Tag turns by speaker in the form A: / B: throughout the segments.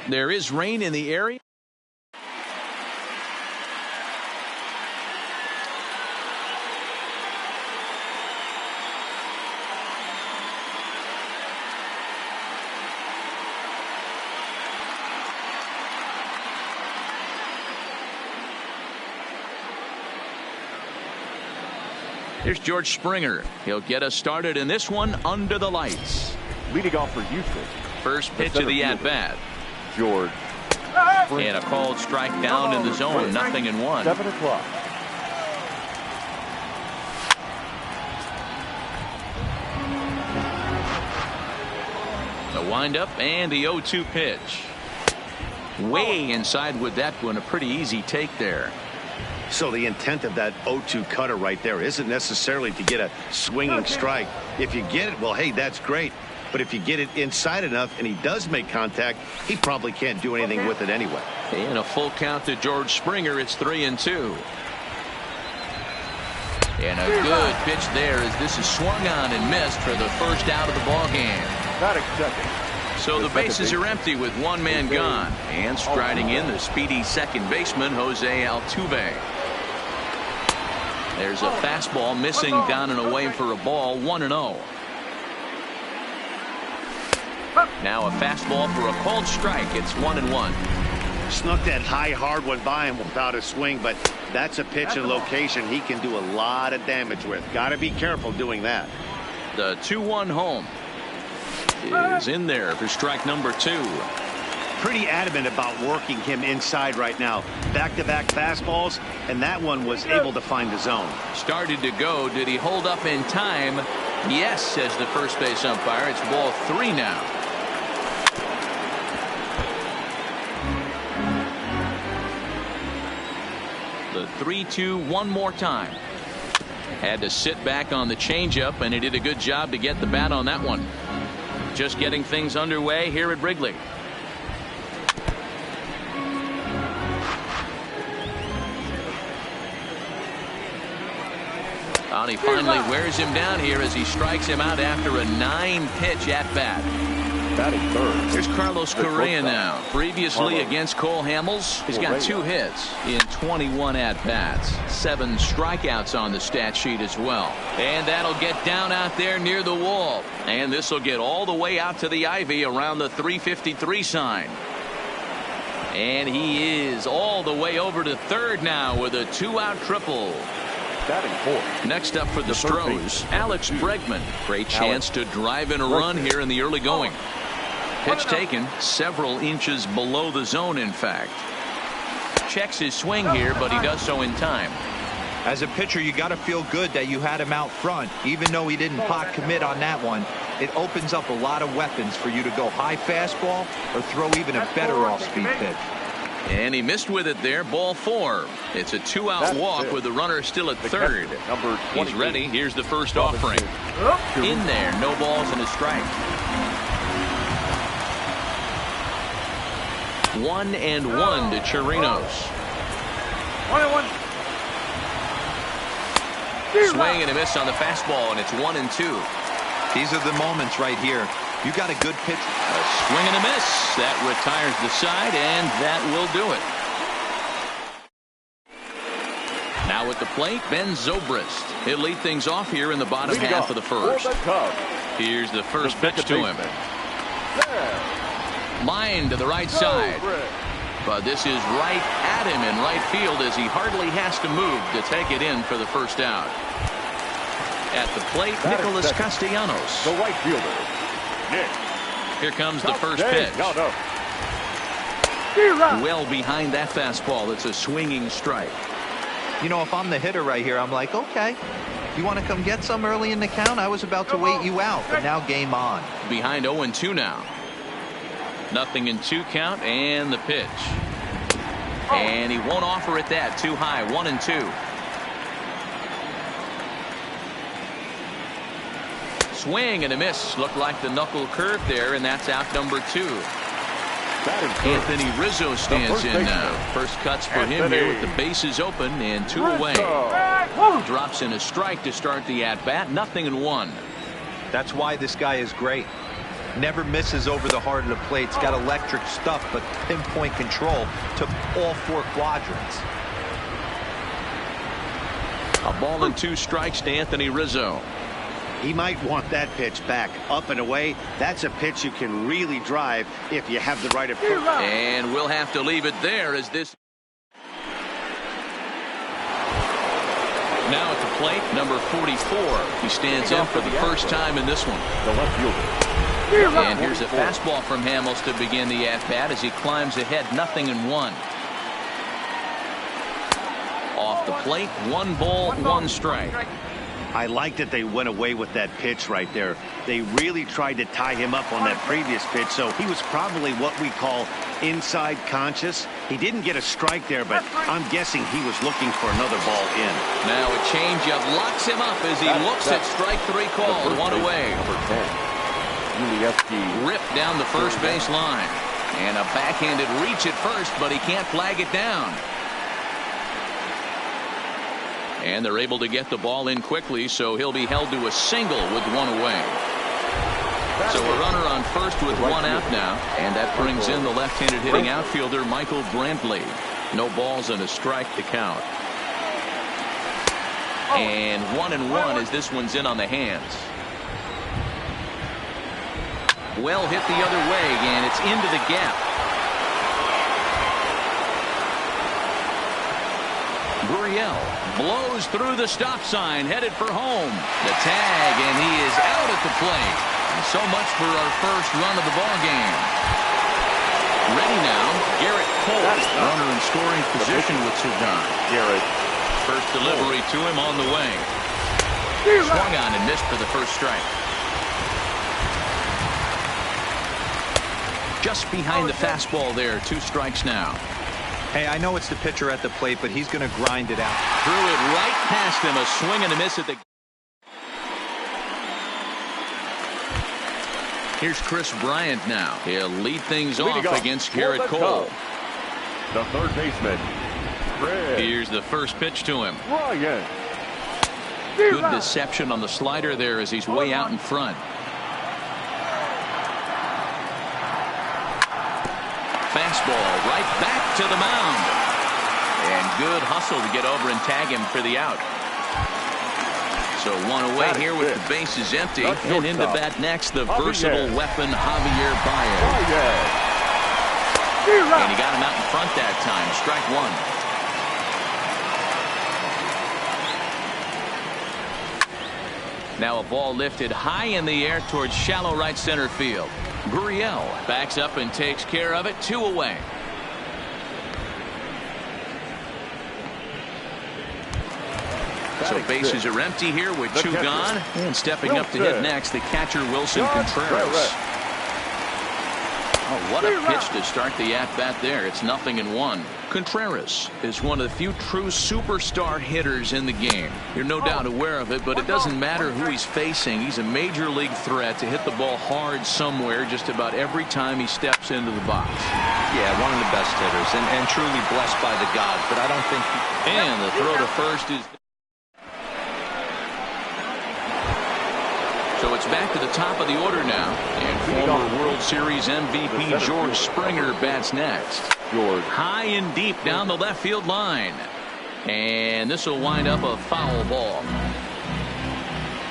A: There is rain in the area. Here's George Springer. He'll get us started in this one under the lights.
B: Leading off for Houston.
A: First pitch of the at-bat.
B: George Springer.
A: And a called strike down in the zone. 0-1.
B: 7 o'clock.
A: The windup and the 0-2 pitch. Way inside with that one. A pretty easy take there.
C: So the intent of that 0-2 cutter right there isn't necessarily to get a swinging strike. If you get it, well, hey, that's great. But if you get it inside enough and he does make contact, he probably can't do anything with it anyway.
A: And a full count to George Springer. It's 3-2. And a good pitch there as this is swung on and missed for the first out of the ball game.
B: Not accepting.
A: So the bases are empty with one man gone. And striding in the speedy second baseman, Jose Altuve. There's a fastball missing down and away for a ball. 1-0. Now a fastball for a called strike. It's 1-1.
C: Snuck that high hard one by him without a swing, but that's a pitch and location he can do a lot of damage with. Got to be careful doing that.
A: The 2-1 home is in there for strike number 2.
C: Pretty adamant about working him inside right now. Back-to-back fastballs, and that one was able to find the zone.
A: Started to go. Did he hold up in time? Yes, says the first base umpire. It's ball 3 now. The 3-2 one more time. Had to sit back on the changeup, and he did a good job to get the bat on that one. Just getting things underway here at Wrigley. And he finally wears him down here as he strikes him out after a 9-pitch at bat.
B: Batting third.
A: Here's Carlos Correa now. Previously against Cole Hamels, he's got 2 hits in 21 at bats. 7 strikeouts on the stat sheet as well. And that'll get down out there near the wall. And this will get all the way out to the ivy around the 353 sign. And he is all the way over to third now with a 2-out triple.
B: Batting fourth.
A: Next up for the Stros, Alex Bregman. Great chance to drive in a run here in the early going. Pitch taken several inches below the zone, in fact. Checks his swing here, but he does so in time.
D: As a pitcher, you got to feel good that you had him out front. Even though he didn't pot commit on that one, it opens up a lot of weapons for you to go high fastball or throw even a better off-speed pitch.
A: And he missed with it there. Ball 4. It's a 2-out walk with the runner still at third. He's ready. Here's the first offering. In there. No balls and a strike. 1-1 to Chirinos.
B: 1-1.
A: Swing and a miss on the fastball, and it's 1-2.
D: These are the moments right here. You got a good pitch.
A: A swing and a miss. That retires the side, and that will do it. Now at the plate, Ben Zobrist. He'll lead things off here in the bottom half of the first. Here's the first pitch to him. Line to the right side. But this is right at him in right field as he hardly has to move to take it in for the first out. At the plate, Nicholas Castellanos.
B: The right fielder.
A: Here comes the first pitch. Well behind that fastball. It's a swinging strike.
D: You know, if I'm the hitter right here, I'm like, okay, you want to come get some early in the count? I was about to wait you out, but now game on.
A: Behind 0-2 now. 0-2 count, and the pitch. And he won't offer it that. Too high. 1-2. Swing and a miss. Looked like the knuckle curve there, and that's out number 2. Anthony Rizzo stands in now. First cuts for him here with the bases open and 2 away. Drops in a strike to start the at-bat. 0-1.
D: That's why this guy is great. Never misses over the heart of the plate. It's got electric stuff, but pinpoint control to all 4 quadrants.
A: A ball and 2 strikes to Anthony Rizzo.
C: He might want that pitch back, up and away. That's a pitch you can really drive if you have the right approach.
A: And we'll have to leave it there as this. Now at the plate, number 44. He stands in for the first time in this one.
B: The left fielder.
A: And here's a fastball from Hamels to begin the at-bat as he climbs ahead 0-1. Off the plate, 1 ball, 1 strike.
C: I like that they went away with that pitch right there. They really tried to tie him up on that previous pitch, so he was probably what we call inside conscious. He didn't get a strike there, but I'm guessing he was looking for another ball in.
A: Now a changeup locks him up as he looks at strike 3 called, 1 away.
B: Number 10.
A: Ripped down the first base line. And a backhanded reach at first, but he can't flag it down. And they're able to get the ball in quickly, so he'll be held to a single with 1 away. So a runner on first with 1 out now, and that brings in the left-handed hitting outfielder Michael Brantley. No balls and a strike to count. And 1-1 as this one's in on the hands. Well hit the other way, and it's into the gap. Gurriel blows through the stop sign, headed for home. The tag, and he is out at the plate. And so much for our first run of the ball game. Ready now, Garrett Cole. Runner in scoring position with Sugan.
B: Garrett.
A: First delivery to him on the way. Swung on and missed for the first strike. Just behind the fastball there, 2 strikes now.
D: Hey, I know it's the pitcher at the plate, but he's going to grind it out.
A: Threw it right past him, a swing and a miss at the. Here's Chris Bryant now. He'll lead things off against Garrett Cole.
B: The third baseman.
A: Here's the first pitch to him.
B: Bryant.
A: Good deception on the slider there as he's way out in front. Fastball right back to the mound. And good hustle to get over and tag him for the out. So 1 away here with the bases empty. And into bat next, the versatile weapon Javier Baez. And he got him out in front that time. Strike 1. Now a ball lifted high in the air towards shallow right center field. Gurriel backs up and takes care of it. 2 away. So bases are empty here with 2 gone. And stepping up to hit next, the catcher Wilson Contreras. Oh, what a pitch to start the at-bat there. It's 0-1. Contreras is one of the few true superstar hitters in the game. You're no doubt aware of it, but it doesn't matter who he's facing. He's a major league threat to hit the ball hard somewhere just about every time he steps into the box.
D: Yeah, one of the best hitters and truly blessed by the gods, but I don't think
A: And the throw to first is. So it's back to the top of the order now, and former World Series MVP George Springer bats next. High and deep down the left field line, and this will wind up a foul ball.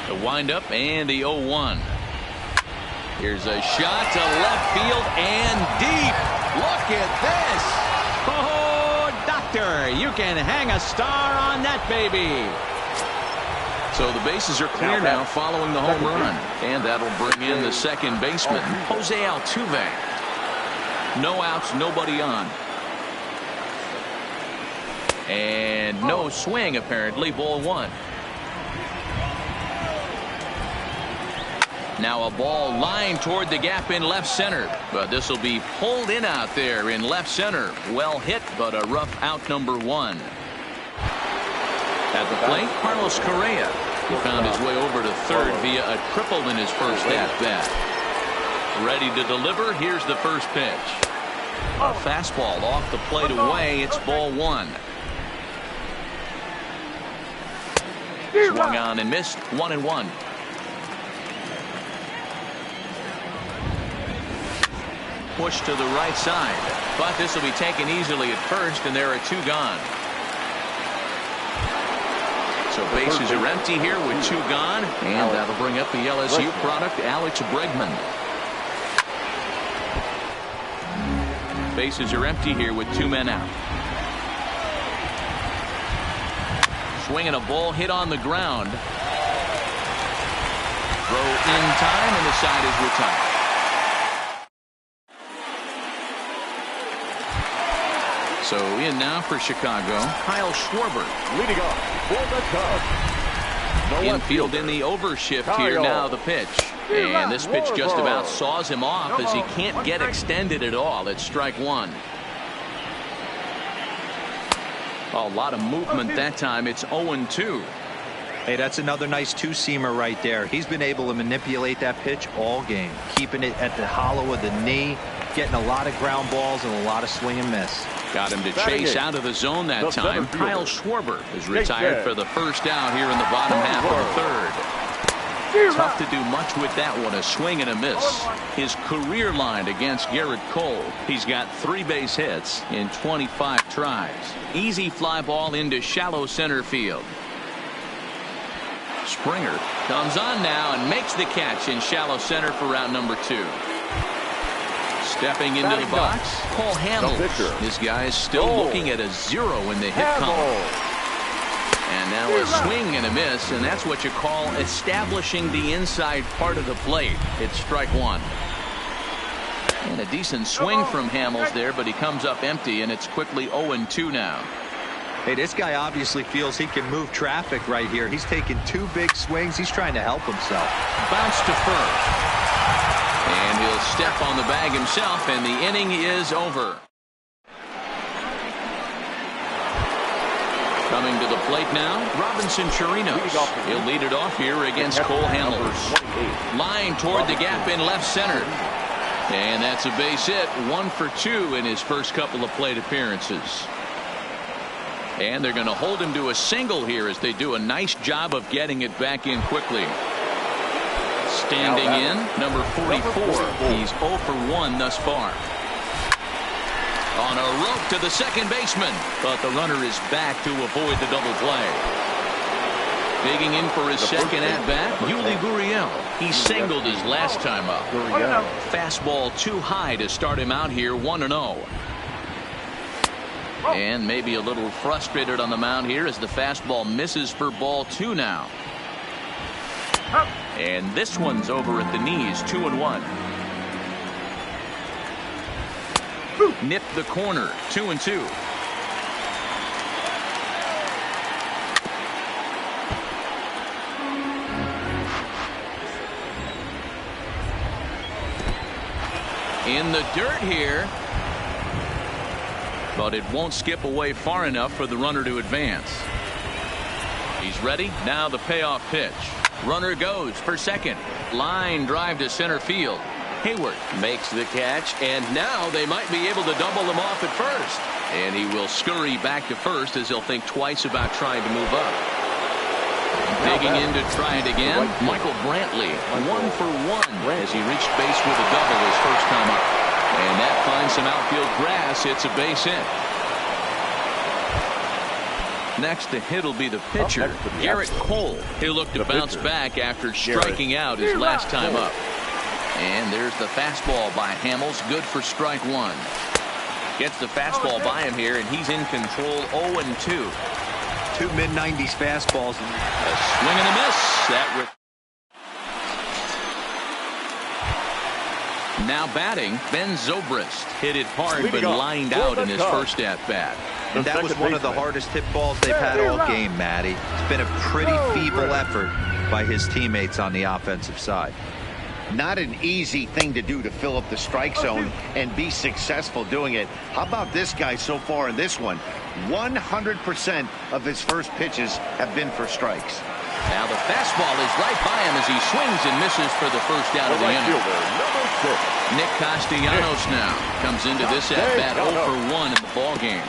A: The windup and the 0-1. Here's a shot to left field and deep. Look at this. Oh, doctor, you can hang a star on that baby. So the bases are clear now following the home run. And that'll bring in the second baseman, Jose Altuve. No outs, nobody on. And no swing, apparently. Ball 1. Now a ball lined toward the gap in left center. But this will be pulled in out there in left center. Well hit, but a rough out, number 1. At the plate, Carlos Correa. He found his way over to third via a triple in his first at-bat. Ready to deliver. Here's the first pitch. A fastball off the plate away. It's ball 1. Swung on and missed. 1-1. push to the right side. But this will be taken easily at first, and there are 2 gone. So bases are empty here with 2 gone, and that'll bring up the LSU product, Alex Bregman. Bases are empty here with 2 men out. Swinging a ball hit on the ground. Throw in time, and the side is retired. So in now for Chicago, Kyle Schwarber.
B: Leading off for the Cubs.
A: Infield in the overshift here. Now the pitch. And this pitch just about saws him off as he can't get extended at all. It's strike 1. A lot of movement that time. It's 0-2.
D: Hey, that's another nice 2-seamer right there. He's been able to manipulate that pitch all game, keeping it at the hollow of the knee, getting a lot of ground balls and a lot of swing and miss.
A: Got him to chase out of the zone that time. Kyle Schwarber is retired for the first out here in the bottom half of the 3rd. Tough to do much with that one. A swing and a miss. His career line against Garrett Cole. He's got 3 base hits in 25 tries. Easy fly ball into shallow center field. Springer comes on now and makes the catch in shallow center for round number 2. Stepping into the box, Cole Hamels. This guy is still looking at a 0 in the hit column. And now a swing and a miss, and that's what you call establishing the inside part of the plate. It's strike 1. And a decent swing from Hamels there, but he comes up empty, and it's quickly 0-2 now.
D: Hey, this guy obviously feels he can move traffic right here. He's taking 2 big swings. He's trying to help himself.
A: Bounce to first. And he'll step on the bag himself, and the inning is over. Coming to the plate now, Robinson Chirinos. He'll lead it off here against Cole Hamels. Line toward the gap in left center. And that's a base hit. 1 for 2 in his first couple of plate appearances. And they're going to hold him to a single here as they do a nice job of getting it back in quickly. Standing in, number 44. He's 0 for 1 thus far. On a rope to the second baseman, but the runner is back to avoid the double play. Digging in for his second at-bat, Yuli Gurriel. He singled his last time up. Fastball too high to start him out here, 1-0. And maybe a little frustrated on the mound here as the fastball misses for ball 2 now. And this one's over at the knees, 2-1. Nip the corner, 2-2. In the dirt here. But it won't skip away far enough for the runner to advance. He's ready. Now the payoff pitch. Runner goes for second. Line drive to center field. Hayward makes the catch, and now they might be able to double him off at first. And he will scurry back to first as he'll think twice about trying to move up. Digging in to try it again, Michael Brantley, 1 for 1 as he reached base with a double his first time up. And that finds some outfield grass. It's a base hit. Next to hit will be the pitcher, Garrett Cole. He'll look to bounce back after striking out his last time up. And there's the fastball by Hamels, good for strike 1. Gets the fastball by him here, and he's in control, 0-2.
D: 2 mid-90s fastballs.
A: A swing and a miss. That now batting, Ben Zobrist. Hit it hard, but lined out in his first at-bat.
D: And that was one of the hardest hit balls they've had all game, Matty. It's been a pretty feeble effort by his teammates on the offensive side.
C: Not an easy thing to do to fill up the strike zone and be successful doing it. How about this guy so far in this one? 100% of his first pitches have been for strikes.
A: Now the fastball is right by him as he swings and misses for the first out of the inning. Nick Castellanos now comes into this at-bat 0 for 1 in the ballgame.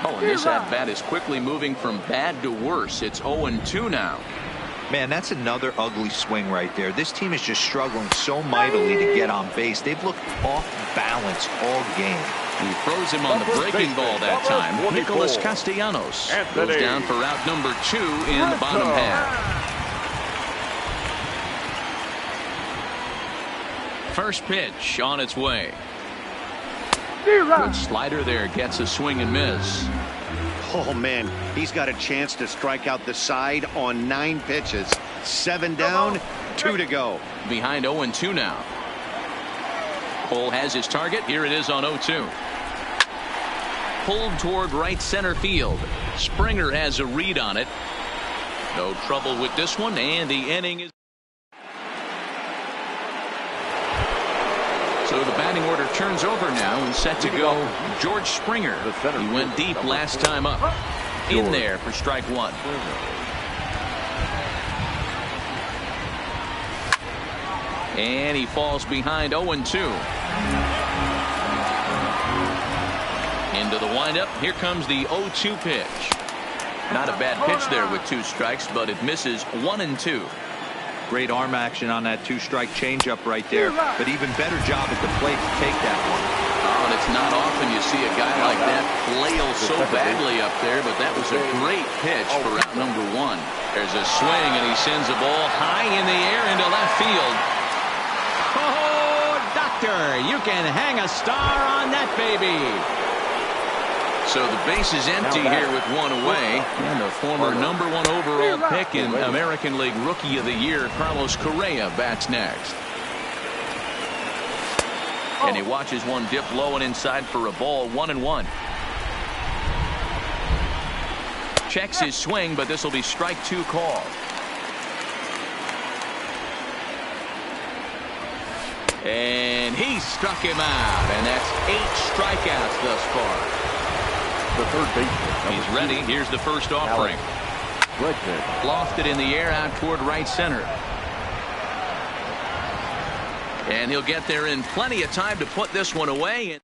A: Oh, and this at-bat is quickly moving from bad to worse. It's 0-2 now.
D: Man, that's another ugly swing right there. This team is just struggling so mightily to get on base. They've looked off balance all game.
A: He throws him on the breaking ball that time. Nicholas Castellanos goes down for out number 2 in the bottom half. First pitch on its way. Good slider there, gets a swing and miss.
C: Oh, man, he's got a chance to strike out the side on 9 pitches. 7 down, 2 to go.
A: Behind 0-2 now. Cole has his target. Here it is on 0-2. Pulled toward right center field. Springer has a read on it. No trouble with this one, and the inning is. So the batting order turns over now and set to go. George Springer. He went deep last time up. In there for strike 1. And he falls behind 0-2. Into the windup. Here comes the 0-2 pitch. Not a bad pitch there with 2 strikes, but it misses 1-2.
D: Great arm action on that 2-strike changeup right there, but even better job at the plate to take that one.
A: Oh, and it's not often you see a guy like that flail so badly up there, but that was a great pitch for out number 1. There's a swing, and he sends a ball high in the air into left field.
E: Oh, doctor, you can hang a star on that baby.
A: So the base is empty here with 1 away. And the former number 1 overall pick in American League Rookie of the Year, Carlos Correa, bats next. And he watches one dip low and inside for a ball. 1-1. Checks his swing, but this will be strike 2 call. And he struck him out. And that's 8 strikeouts thus far.
B: The third baseman.
A: He's ready. Here's the first offering. Lofted in the air out toward right center. And he'll get there in plenty of time to put this one away.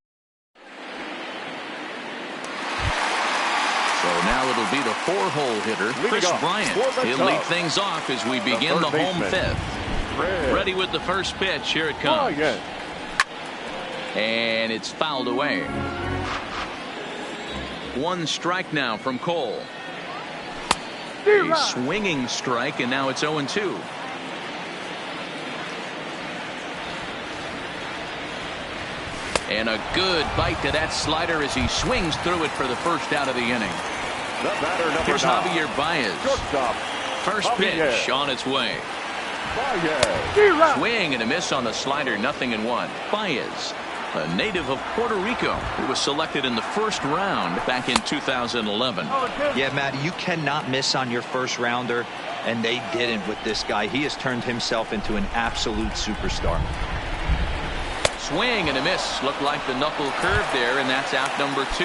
A: So now it'll be the 4-hole hitter, Chris Bryant. He'll lead things off as we begin the home 5th. Ready with the first pitch. Here it comes. And it's fouled away. 1 strike now from Cole. A swinging strike, and now it's 0-2. And a good bite to that slider as he swings through it for the first out of the inning. Here's Javier Baez. First pitch on its way. Swing and a miss on the slider. 0-1. Baez, a native of Puerto Rico, who was selected in the first round back in 2011.
D: Yeah, Matt, you cannot miss on your first rounder, and they didn't with this guy. He has turned himself into an absolute superstar.
A: Swing and a miss. Looked like the knuckle curve there, and that's out number 2.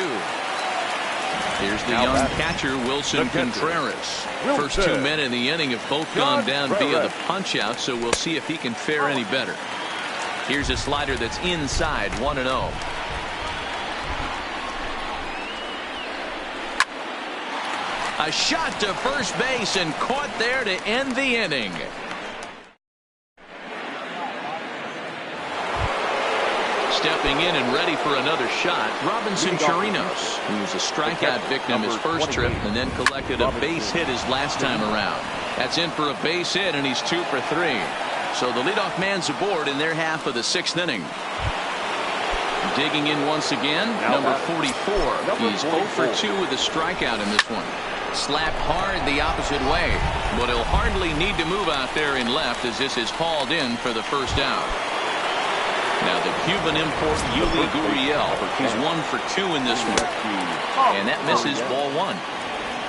A: Here's the young catcher, Wilson Contreras. First 2 men in the inning have both gone down via the punch out, so we'll see if he can fare any better. Here's a slider that's inside. 1-0. A shot to first base and caught there to end the inning. Stepping in and ready for another shot, Robinson Chirinos, who was a strikeout victim his first trip and then collected a base hit his last time around. That's in for a base hit, and he's 2 for 3. So the leadoff man's aboard in their half of the 6th inning. Digging in once again, number 44. He's 0 for 2 with a strikeout in this one. Slapped hard the opposite way, but he'll hardly need to move out there in left as this is hauled in for the first out. Now the Cuban import Yuli Gurriel. He's 1 for 2 in this one. And that misses ball 1.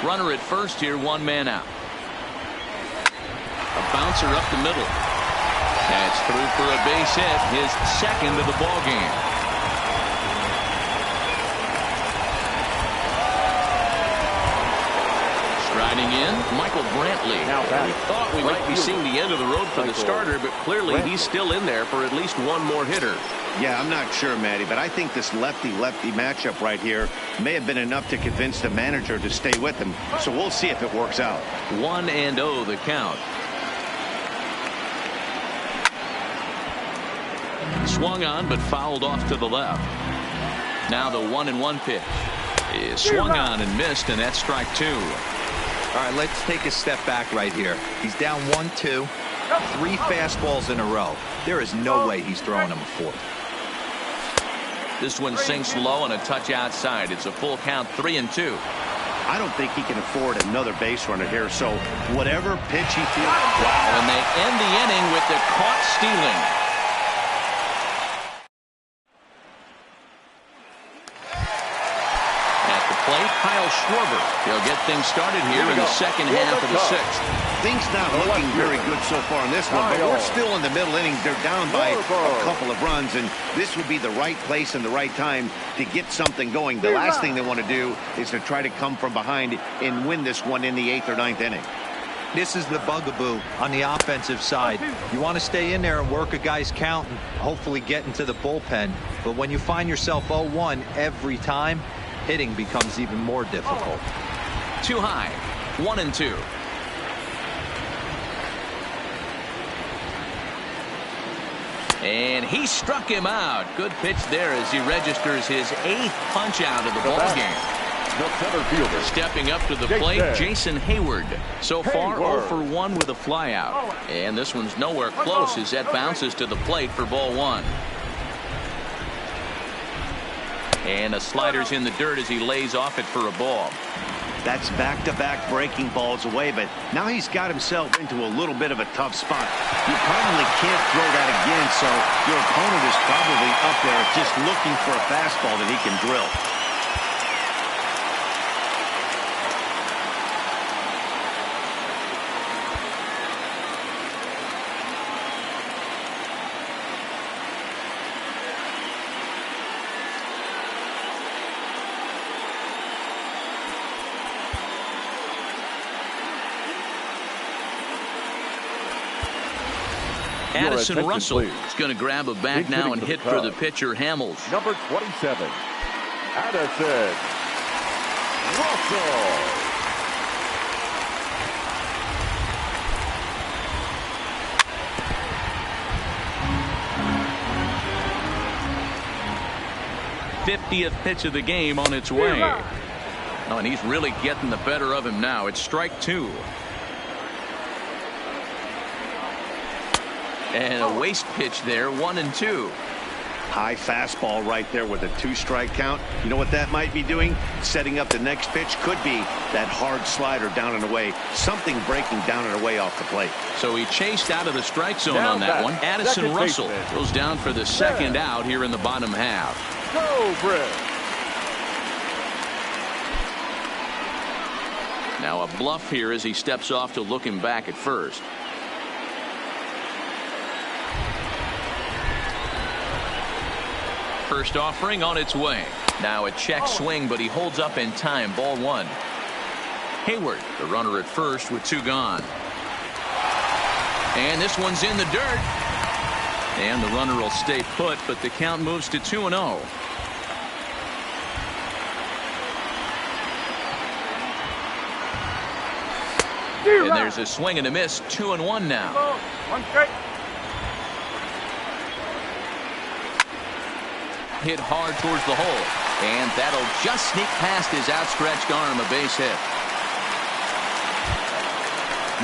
A: Runner at first here, 1 man out. A bouncer up the middle. That's through for a base hit, his 2nd of the ball game. Striding in, Michael Brantley. We thought we might be seeing the end of the road for the starter, but clearly he's still in there for at least 1 more hitter.
C: Yeah, I'm not sure, Matty, but I think this lefty-lefty matchup right here may have been enough to convince the manager to stay with him. So we'll see if it works out.
A: 1-0 the count. Swung on, but fouled off to the left. Now the 1-1 pitch is swung on and missed, and that's strike 2.
D: All right, let's take a step back right here. He's down 1-2, 3 fastballs in a row. There is no way he's throwing him a fourth.
A: This one sinks low and a touch outside. It's a full count, 3-2.
C: I don't think he can afford another base runner here, so whatever pitch he feels.
A: Wow, and they end the inning with the caught stealing. Kyle Schwarber. He'll get things started here in the second half of the 6th.
C: Things not looking very good so far in this one, but we're still in the middle innings. They're down by a couple of runs, and this would be the right place and the right time to get something going. The last thing they want to do is to try to come from behind and win this one in the 8th or 9th inning.
D: This is the bugaboo on the offensive side. You want to stay in there and work a guy's count and hopefully get into the bullpen. But when you find yourself 0-1 every time, hitting becomes even more difficult.
A: Too high. 1-2. And he struck him out. Good pitch there as he registers his 8th punch out of the ball game.
B: The center fielder.
A: Stepping up to the plate, Jason Hayward. So far, 0 for 1 with a flyout. And this one's nowhere close as that bounces to the plate for ball 1. And a slider's in the dirt as he lays off it for a ball.
C: That's back-to-back breaking balls away, but now he's got himself into a little bit of a tough spot. You probably can't throw that again, so your opponent is probably up there just looking for a fastball that he can drill.
A: Addison Russell is going to grab a bat now and hit for the pitcher, Hamels.
B: Number 27, Addison Russell.
A: '50th pitch of the game on its way. Oh, and he's really getting the better of him now. It's strike 2. And a waste pitch there, 1-2.
C: High fastball right there with a 2-strike count. You know what that might be doing? Setting up the next pitch could be that hard slider down and away. Something breaking down and away off the plate.
A: So he chased out of the strike zone on that one. Addison Russell goes down for the second out here in the bottom half.
B: Go, Britt.
A: Now a bluff here as he steps off to look him back at first. First offering on its way. Now a check swing, but he holds up in time. Ball 1. Hayward, the runner at first with 2 gone. And this one's in the dirt. And the runner will stay put, but the count moves to 2-0. And there's a swing and a miss. 2-1 now.
B: 1 strike.
A: Hit hard towards the hole, and that'll just sneak past his outstretched arm. A base hit.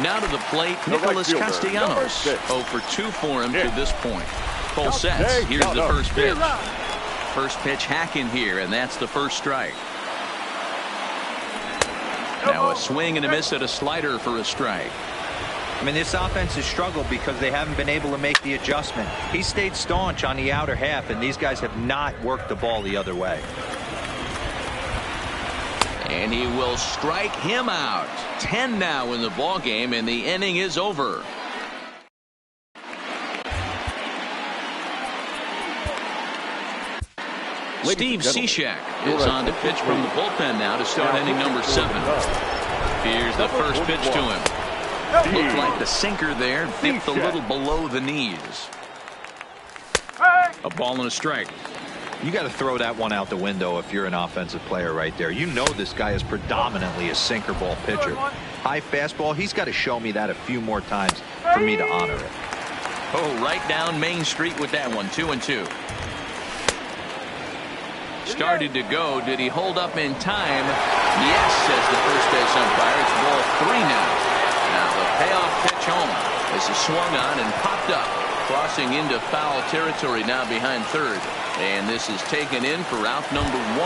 A: Now to the plate, Nicholas Castellanos. 0 for 2 for him to this point. Full sets. Here's the first pitch. First pitch hacking here, and that's the first strike. Now a swing and a miss at a slider for a strike.
D: I mean, this offense has struggled because they haven't been able to make the adjustment. He stayed staunch on the outer half, and these guys have not worked the ball the other way.
A: And he will strike him out. 10 now in the ball game, and the inning is over. Steve Cishek is on to pitch from the bullpen now to start inning number 7. Here's the first pitch to him. Looked like the sinker there dipped a little below the knees. A ball and a strike.
D: You got to throw that one out the window if you're an offensive player right there. You know this guy is predominantly a sinker ball pitcher. High fastball, he's got to show me that a few more times for me to honor it.
A: Oh, right down Main Street with that one. 2-2. Started to go. Did he hold up in time? Yes, says the first base umpire. It's ball 3 now. Now the payoff pitch home. This is swung on and popped up. Crossing into foul territory now behind third. And this is taken in for out number 1.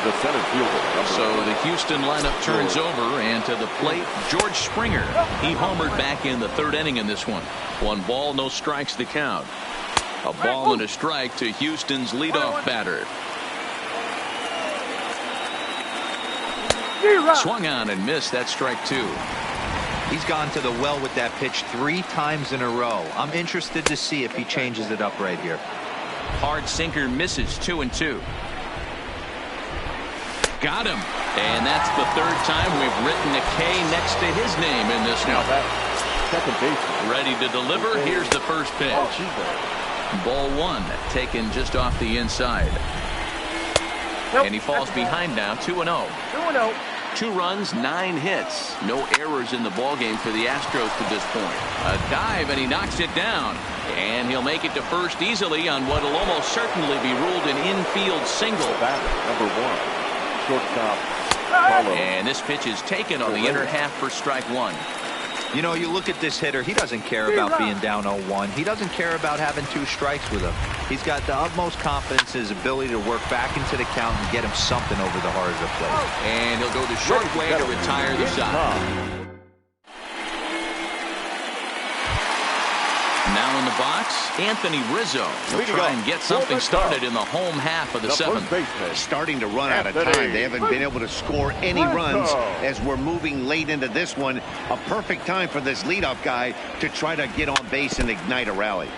B: The center fielder.
A: So the Houston lineup turns over, and to the plate, George Springer. He homered back in the 3rd inning in this one. 1 ball, no strikes to count. A ball and a strike to Houston's leadoff batter. Swung on and missed. That strike 2.
D: He's gone to the well with that pitch 3 times in a row. I'm interested to see if he changes it up right here.
A: Hard sinker misses. 2-2. Got him. And that's the 3rd time we've written a K next to his name in this one.
B: Second baseman.
A: Ready to deliver. Here's the first pitch. Ball 1 taken just off the inside. And he falls behind now. 2-0.
B: 2-0.
A: 2 runs, 9 hits. No errors in the ballgame for the Astros to this point. A dive, and he knocks it down. And he'll make it to first easily on what will almost certainly be ruled an infield single.
B: Number 1. Shortstop.
A: And this pitch is taken on the inner half for strike 1.
D: You know, you look at this hitter, he doesn't care about being down 0-1. He doesn't care about having 2 strikes with him. He's got the utmost confidence in his ability to work back into the count and get him something over the heart of the plate.
A: And he'll go the short way to retire the side. Now in the box, Anthony Rizzo will try and get something started in the home half of the 7th.
C: Starting to run out of time. They haven't been able to score any runs as we're moving late into this one. A perfect time for this leadoff guy to try to get on base and ignite a rally.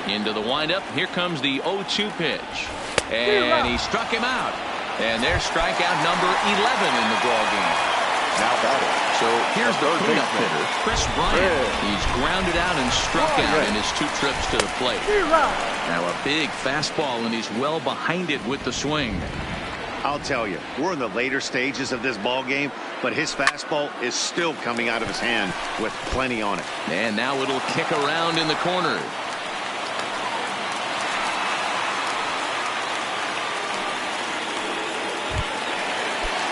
A: Into the windup. Here comes the 0-2 pitch. And he struck him out. And there's strikeout number 11 in the ballgame.
B: Now batting.
A: So here's the cleanup hitter, Chris Bryant. He's grounded out and struck out in his 2 trips to the plate. Now a big fastball, and he's well behind it with the swing.
C: I'll tell you, we're in the later stages of this ball game, but his fastball is still coming out of his hand with plenty on it.
A: And now it'll kick around in the corner.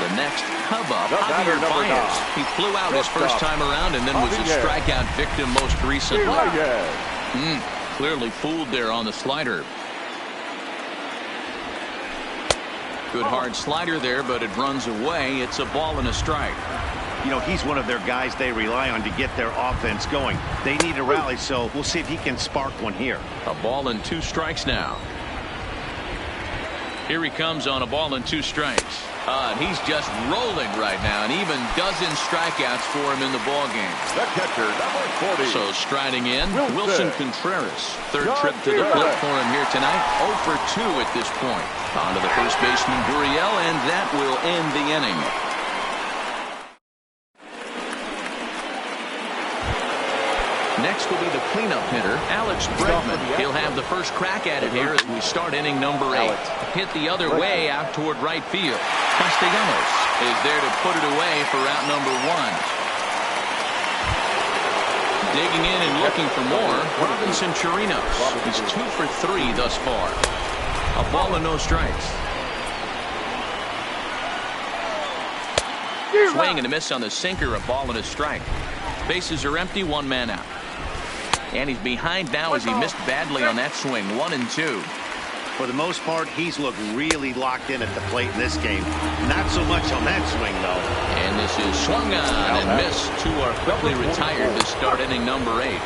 A: The next Cub-up, Javier Baez. He flew out his first time around and then was a strikeout victim most recently. Clearly fooled there on the slider. Good hard slider there, but it runs away. It's a ball and a strike.
C: You know, he's one of their guys they rely on to get their offense going. They need a rally, so we'll see if he can spark one here.
A: A ball and 2 strikes now. Here he comes on a ball and 2 strikes. And he's just rolling right now, and even dozen strikeouts for him in the ballgame.
B: The catcher, number 40.
A: So striding in, Wilson Contreras. 3rd trip to the plate for him here tonight. 0 for 2 at this point. On to the first baseman, Gurriel, and that will end the inning. Next will be the cleanup hitter, Alex Bregman. He'll have the first crack at it here as we start inning number 8. Hit the other way out toward right field. Castellanos is there to put it away for out number 1. Digging in and looking for more, Robinson Chirinos. He's 2 for 3 thus far. A ball and no strikes. Swing and a miss on the sinker, a ball and a strike. Bases are empty, 1 man out. And he's behind now as he missed badly on that swing. 1-2.
C: For the most part, he's looked really locked in at the plate in this game. Not so much on that swing, though.
A: And this is swung on and missed. 2 are quickly retired to start inning number 8.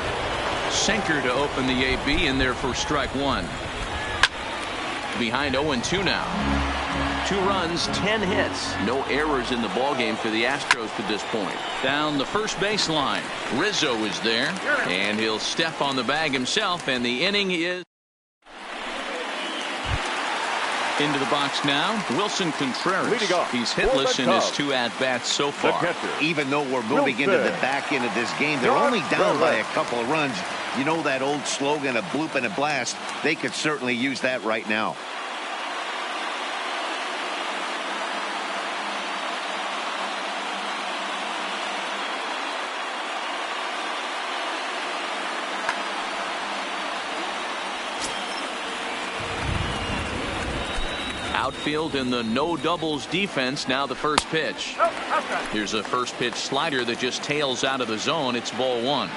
A: Sinker to open the AB in there for strike 1. Behind 0-2 now. 2 runs, 10 hits. No errors in the ballgame for the Astros to this point. Down the first baseline, Rizzo is there, and he'll step on the bag himself, and the inning is into the box now. Wilson Contreras. He's hitless in his 2 at-bats so far.
C: Even though we're moving into the back end of this game, they're only down by a couple of runs. You know that old slogan, a bloop and a blast? They could certainly use that right now.
A: Outfield in the no doubles defense. Now the first pitch. Here's a first pitch slider that just tails out of the zone. It's ball one.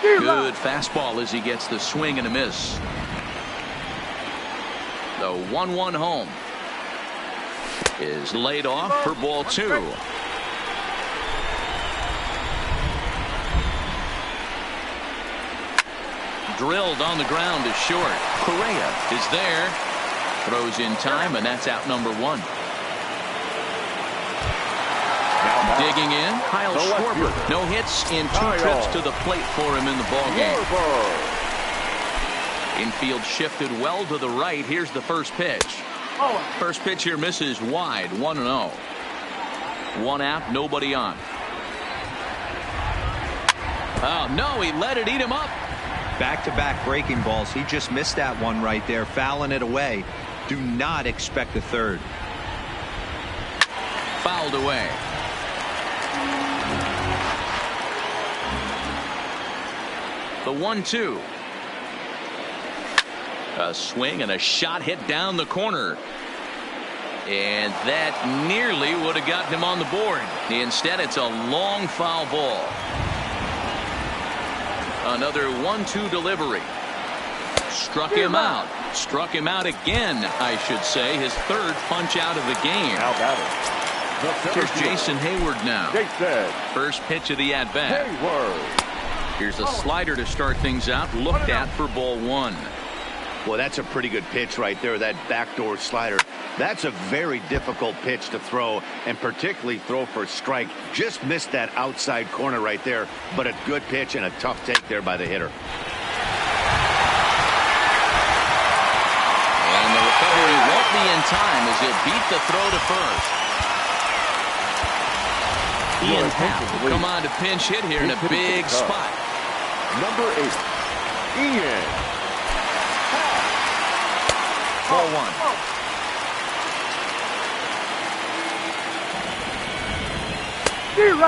A: Good fastball as he gets the swing and a miss. The 1-1 home is laid off for ball two. Drilled on the ground to short. Correa is there. Throws in time, and that's out number one. Digging in, Kyle Schwarber. No hits in two trips to the plate for him in the ballgame. Infield shifted well to the right. Here's the first pitch. First pitch here misses wide, 1-0. One out, nobody on. Oh, no, he let it eat him up.
D: Back-to-back breaking balls. He just missed that one right there, fouling it away. Do not expect a third.
A: Fouled away. The 1-2. A swing and a shot hit down the corner. And that nearly would have gotten him on the board. Instead, it's a long foul ball. Another 1-2 delivery. Struck him out. Struck him out again, I should say. His third punch out of the game.
B: Now batting.
A: Here's Jason Hayward now. First pitch of the at-bat. Here's a slider to start things out. Looked at for ball one.
C: Well, that's a pretty good pitch right there, that backdoor slider. That's a very difficult pitch to throw, and particularly throw for a strike. Just missed that outside corner right there, but a good pitch and a tough take there by the hitter.
A: And the recovery won't be in time as it beat the throw to first. Ian Happ will come on to pinch hit here in a big spot.
B: Number 8, Ian.
A: 4-1.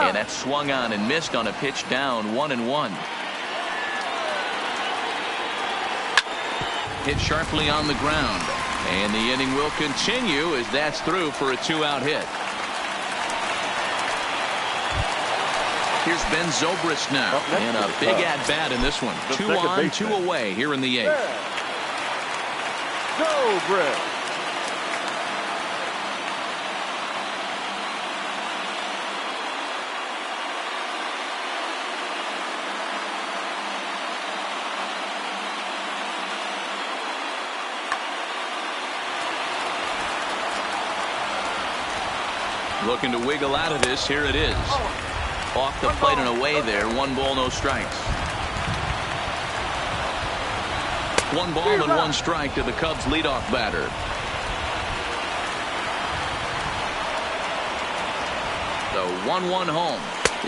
A: And that swung on and missed on a pitch down, 1-1. Hit sharply on the ground. And the inning will continue as that's through for a 2-out hit. Here's Ben Zobrist now. And a big at-bat in this one. 2 on, 2 away here in the 8th.
B: Zobrist.
A: Looking to wiggle out of this. Here it is. Off the plate and away there. 1 ball, no strikes. 1 ball and 1 strike to the Cubs leadoff batter. The 1-1 home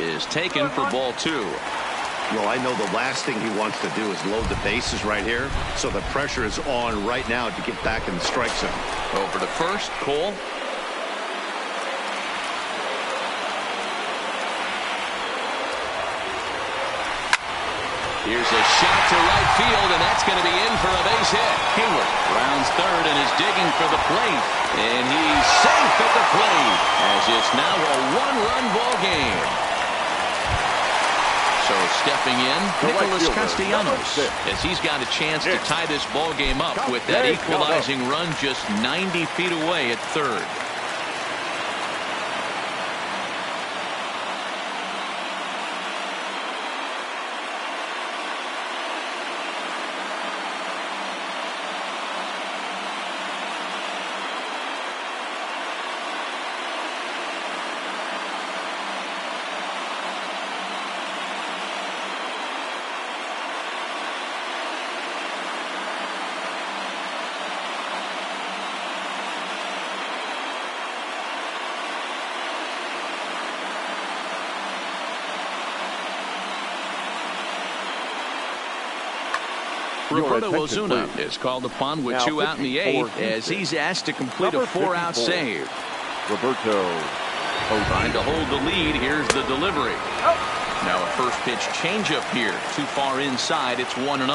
A: is taken for ball 2.
C: Well, I know the last thing he wants to do is load the bases right here, so the pressure is on right now to get back in the strike zone.
A: Over to first, Cole. Here's a shot to right field, and that's going to be in for a base hit. Hayward rounds third and is digging for the plate. And he's safe at the plate as it's now a 1-run ball game. So stepping in, Nicholas Castellanos, as he's got a chance to tie this ball game up with that equalizing run just 90 feet away at third. Roberto Osuna is called upon with 2 out in the 8th as he's asked to complete a 4-out save.
B: Roberto
A: Trying to hold the lead. Here's the delivery. Now a first pitch changeup here. Too far inside. It's 1-0.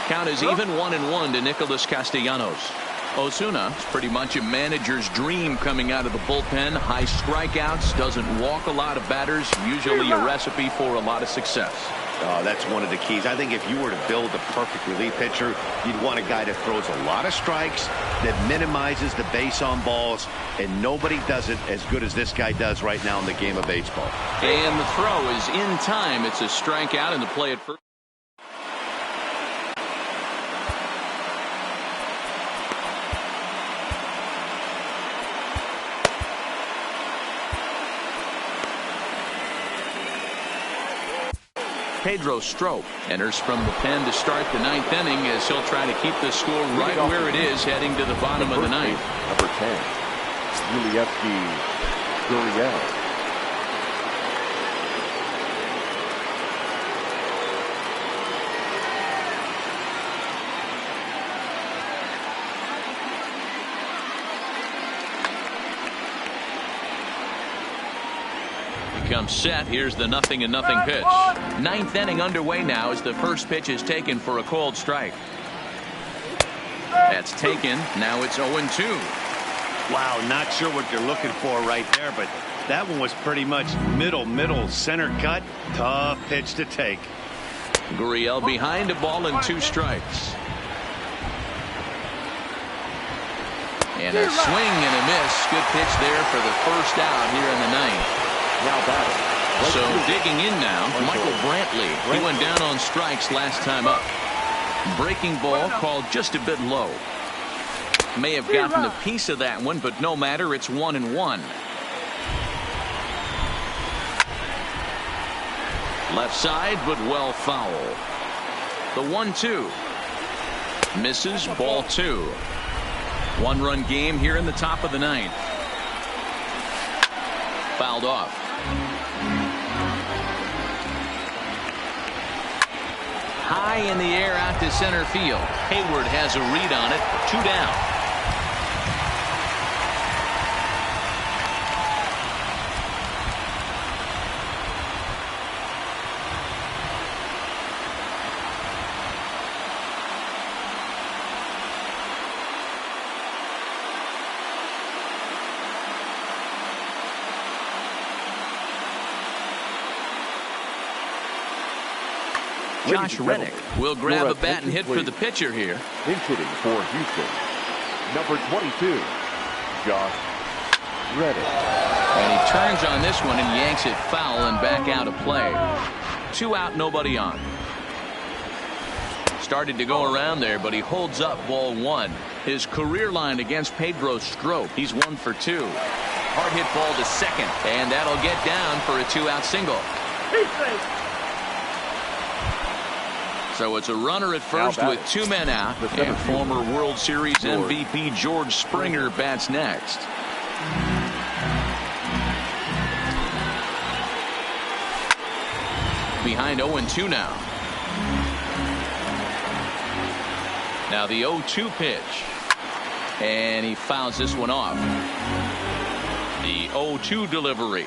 A: Count is even 1-1 to Nicholas Castellanos. Osuna is pretty much a manager's dream coming out of the bullpen. High strikeouts, doesn't walk a lot of batters, usually a recipe for a lot of success.
C: That's one of the keys. I think if you were to build a perfect relief pitcher, you'd want a guy that throws a lot of strikes, that minimizes the base on balls, and nobody does it as good as this guy does right now in the game of baseball.
A: And the throw is in time. It's a strikeout, and the play at first. Pedro Strop enters from the pen to start the 9th inning as he'll try to keep the score right where it is heading to the bottom of the 9th.
B: Number 10, Yulieski Gurriel.
A: Comes set. Here's the 0-0 pitch. 9th inning underway now as the first pitch is taken for a called strike. That's taken. Now it's 0-2.
C: Wow, not sure what you're looking for right there, but that one was pretty much middle center cut. Tough pitch to take.
A: Gurriel behind a ball and 2 strikes. And a swing and a miss. Good pitch there for the first out here in the 9th.
B: Now batting.
A: So digging in now, Michael Brantley. He went down on strikes last time up. Breaking ball called just a bit low. May have gotten a piece of that one, but no matter. It's 1-1. Left side, but well foul. The 1-2. Misses, ball 2. 1-run game here in the top of the 9th. Fouled off. High in the air out to center field. Hayward has a read on it. 2 down. Josh Reddick will grab a bat and hit for the pitcher here.
B: Hitting for Houston, number 22, Josh Reddick.
A: And he turns on this one and yanks it foul and back out of play. 2 out, nobody on. Started to go around there, but he holds up ball 1. His career line against Pedro Strop. He's 1 for 2. Hard hit ball to second, and that'll get down for a 2-out single. So it's a runner at first with 2 men out, and former World Series MVP George Springer bats next. Behind 0-2 now. Now the 0-2 pitch, and he fouls this one off. The 0-2 delivery.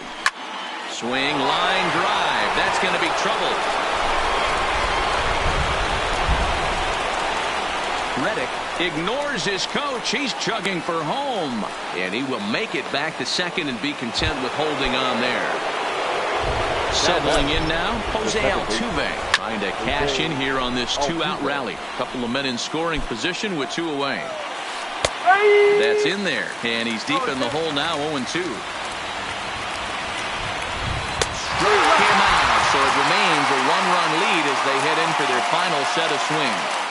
A: Swing, line drive. That's going to be trouble. Reddick ignores his coach. He's chugging for home, and he will make it back to second and be content with holding on there. Settling in now, Jose Altuve trying to cash in here on this 2-out rally. Couple of men in scoring position with 2 away. That's in there, and he's deep in the hole now. 0-2. Struck him out, so it remains a 1-run lead as they head in for their final set of swings.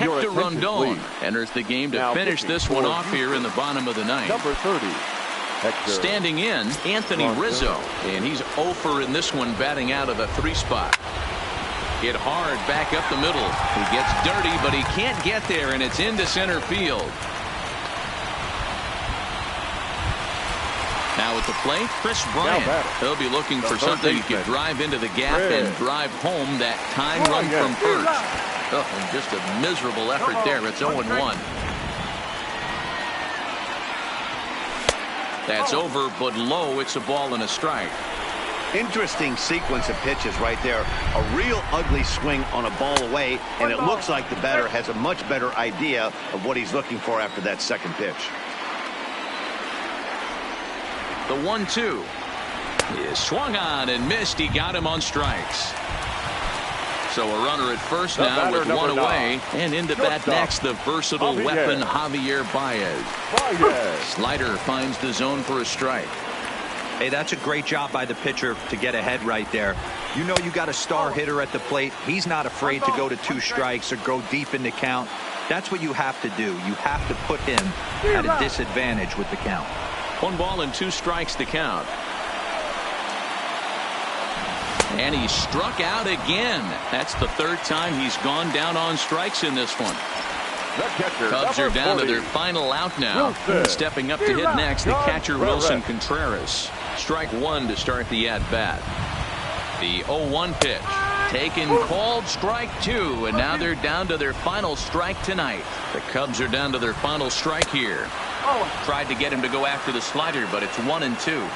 A: Hector
B: attention,
A: Rondon
B: please.
A: enters the game to
B: Now
A: finish
B: pitching
A: this one
B: for
A: off here in the bottom of the ninth.
B: Number 30, Hector.
A: Standing in, Anthony
B: Rondon.
A: Rizzo, and he's 0 for in this one, batting out of the 3 spot. Hit hard back up the middle. He gets dirty, but he can't get there, and it's into center field. Now at the plate, Chris Bryant. He'll be looking for something he can drive into the gap and drive home that tying run from first. Oh, and just a miserable effort there. It's 0-1. That's over, but low. It's a ball and a strike.
C: Interesting sequence of pitches right there. A real ugly swing on a ball away, and it looks like the batter has a much better idea of what he's looking for after that second pitch.
A: The 1-2 is swung on and missed. He got him on strikes. So a runner at first now with 1 away, and into bat next, the versatile weapon Javier Baez. Slider finds the zone for a strike.
D: Hey, that's a great job by the pitcher to get ahead right there. You know you got a star hitter at the plate. He's not afraid to go to 2 strikes or go deep in the count. That's what you have to do. You have to put him at a disadvantage with the count.
A: 1 ball and 2 strikes to count. And he struck out again. That's the 3rd time he's gone down on strikes in this one. Cubs are down to their final out now. Stepping up to hit next, the catcher Wilson Contreras. Strike 1 to start the at-bat. The 0-1 pitch. Taken, called, strike 2, and now they're down to their final strike tonight. The Cubs are down to their final strike here. Tried to get him to go after the slider, but it's 1-2.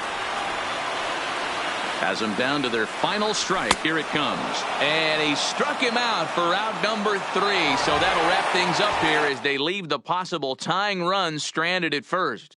A: Has them down to their final strike. Here it comes. And he struck him out for out number 3. So that'll wrap things up here as they leave the possible tying run stranded at first.